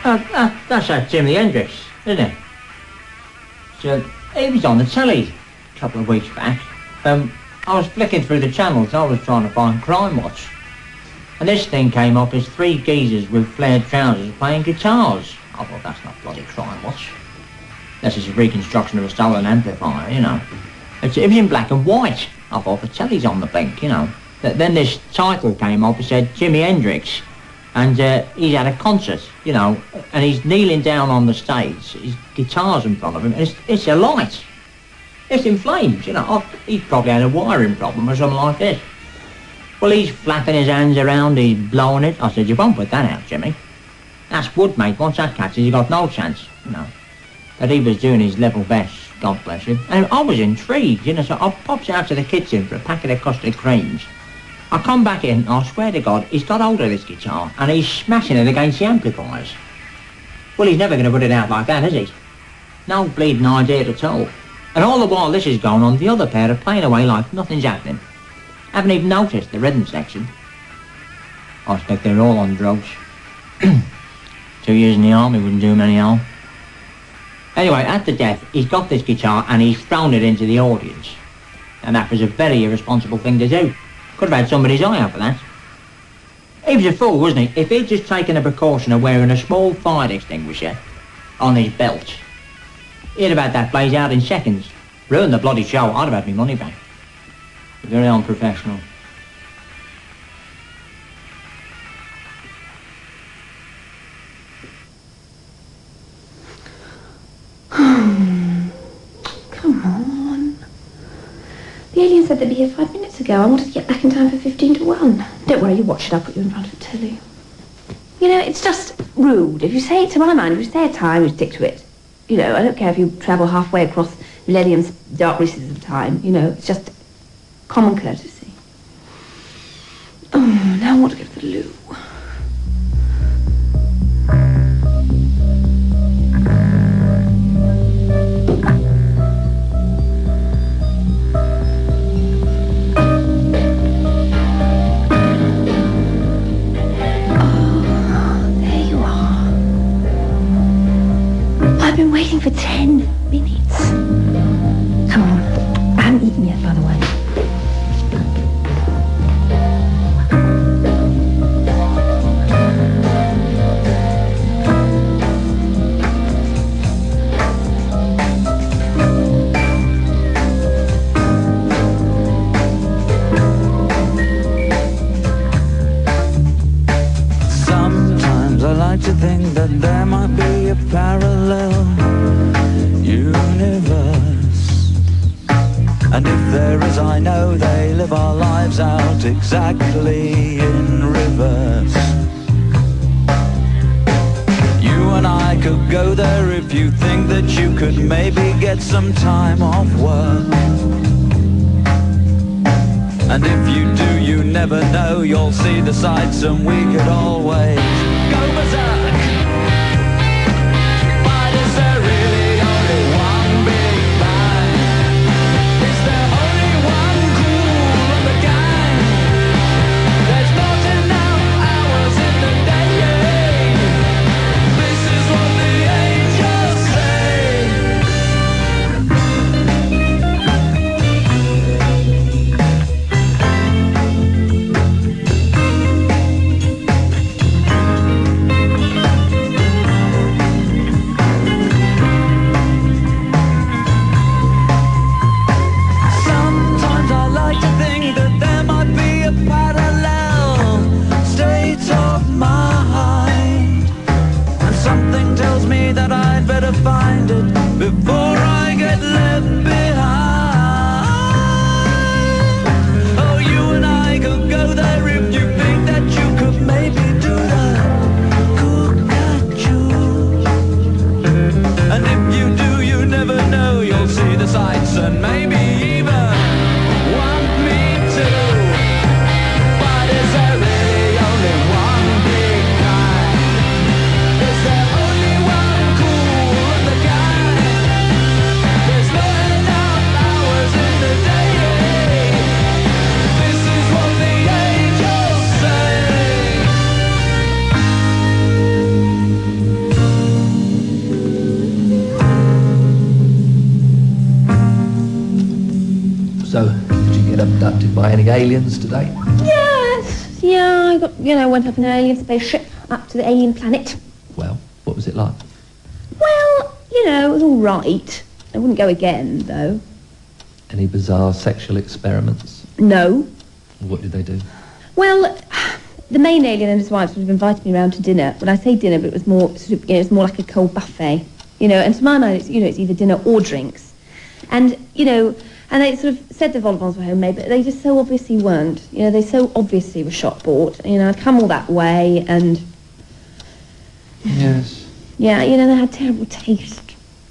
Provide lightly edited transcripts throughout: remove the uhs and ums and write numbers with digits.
That's that Jimi Hendrix, isn't it? So, he was on the telly a couple of weeks back. I was flicking through the channels, I was trying to find Crime Watch. And this thing came up as three geezers with flared trousers playing guitars. I thought, that's not bloody Crime Watch. This is a reconstruction of a stolen amplifier, you know. It was in black and white. I thought, the telly's on the blink, you know. Then this title came up and said Jimi Hendrix. And he's at a concert, you know, and he's kneeling down on the stage. His guitar's in front of him, and it's alight. It's in flames, you know. He's probably had a wiring problem or something like this. Well, he's flapping his hands around, he's blowing it. I said, you won't put that out, Jimmy. That's wood, mate. Once that catches, you've got no chance, you know. But he was doing his level best, God bless him. And I was intrigued, you know, so I popped out to the kitchen for a packet of custard creams. I come back in, and I swear to God, he's got hold of this guitar, and he's smashing it against the amplifiers. Well, he's never going to put it out like that, is he? No bleeding idea at all. And all the while this is going on, the other pair are playing away like nothing's happening. Haven't even noticed the rhythm section. I expect they're all on drugs. 2 years in the army wouldn't do him any harm. Anyway, at the death, he's got this guitar and he's thrown it into the audience. And that was a very irresponsible thing to do. Could have had somebody's eye out for that. He was a fool, wasn't he? If he'd just taken the precaution of wearing a small fire extinguisher on his belt, he'd have had that blaze out in seconds. Ruined the bloody show. I'd have had my money back. Very unprofessional. Come on. The alien said they'd be here 5 minutes ago. I wanted to get back in time for 15 to 1. Don't worry, you watch it. I'll put you in front of the telly. You know, it's just rude. If you say it, to my mind, if you say a time, you stick to it. You know, I don't care if you travel halfway across millennium's dark recesses of time. You know, it's just common courtesy. Oh, now I want to go to the loo. I've been waiting for 10 minutes. Come on. I haven't eaten yet, by the way. Sometimes I like to think that there might be a parallel universe, and if there is, I know they live our lives out exactly in reverse. You and I could go there if you think that you could maybe get some time off work. And if you do, you never know, you'll see the sights and we could always go berserk. But is there really only one big bang? Is there only one cool of the gang? There's not enough hours in the day. This is what the angels say. Sometimes I like to think that there might be a parallel state of mind, and something tells me that I'd better find it before I get left behind. Oh, you and I could go there if you think that you could maybe do that. Could catch you. And if you do, you never know, you'll see the sights and maybe even want me to. But is there really only one big guy? Is there only one cool of the gang? about any aliens today? Yes. Yeah, I got, went up in an alien spaceship up to the alien planet. Well, what was it like? Well, it was all right. I wouldn't go again, though. Any bizarre sexual experiments? No. What did they do? Well, the main alien and his wife sort of invited me around to dinner. When I say dinner, but it was more sort of, it was more like a cold buffet. And to my mind, it's either dinner or drinks. And, and they sort of said the vol au vents were homemade, but they just so obviously weren't. They so obviously were shop bought. I'd come all that way and... Yes. Yeah, they had terrible taste.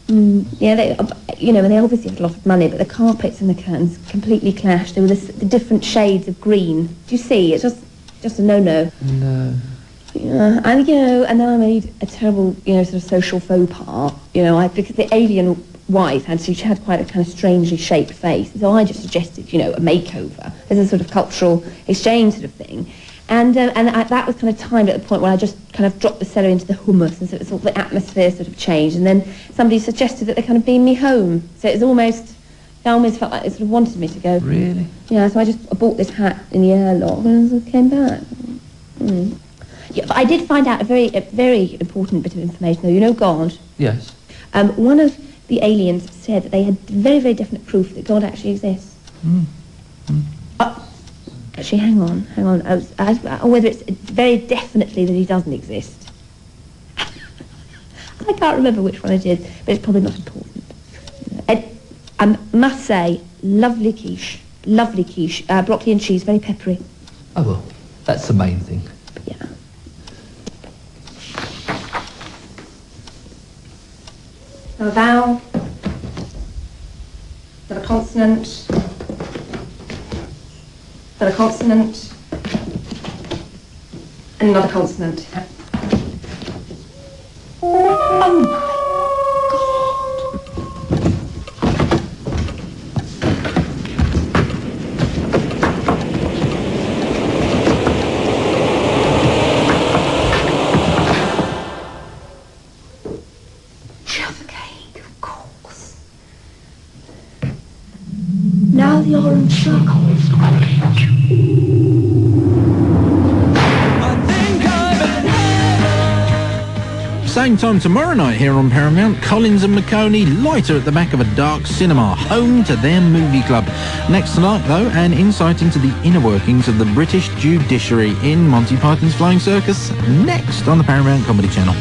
Yeah, they obviously had a lot of money, but the carpets and the curtains completely clashed. There were the different shades of green. Do you see? It's just a no-no. No. Yeah, and and then I made a terrible, sort of social faux pas. Because the alien wife she had quite a kind of strangely shaped face, so I just suggested, a makeover as a sort of cultural exchange sort of thing. And that was kind of timed at the point where I just kind of dropped the celery into the hummus, and so it's all the atmosphere sort of changed. And then somebody suggested that they kind of beam me home. So it was I almost felt like they sort of wanted me to go. Really? Yeah, so I bought this hat in the airlock and came back. Yeah, but I did find out a very important bit of information, though. God? Yes. One of the aliens said that they had very, very definite proof that God actually exists. Actually, hang on. Whether it's very definitely that he doesn't exist. I can't remember which one it is, but it's probably not important. I must say, lovely quiche, broccoli and cheese, very peppery. Oh, well, that's the main thing. Yeah. A vowel, then a consonant, then a consonant, and another consonant. Oh my God! Jaffa cake, of course. Now the orange circle is Same time tomorrow night here on Paramount, Collins and McConey lighter at the back of a dark cinema, home to their movie club. Next tonight, though, an insight into the inner workings of the British judiciary in Monty Python's Flying Circus, next on the Paramount Comedy Channel.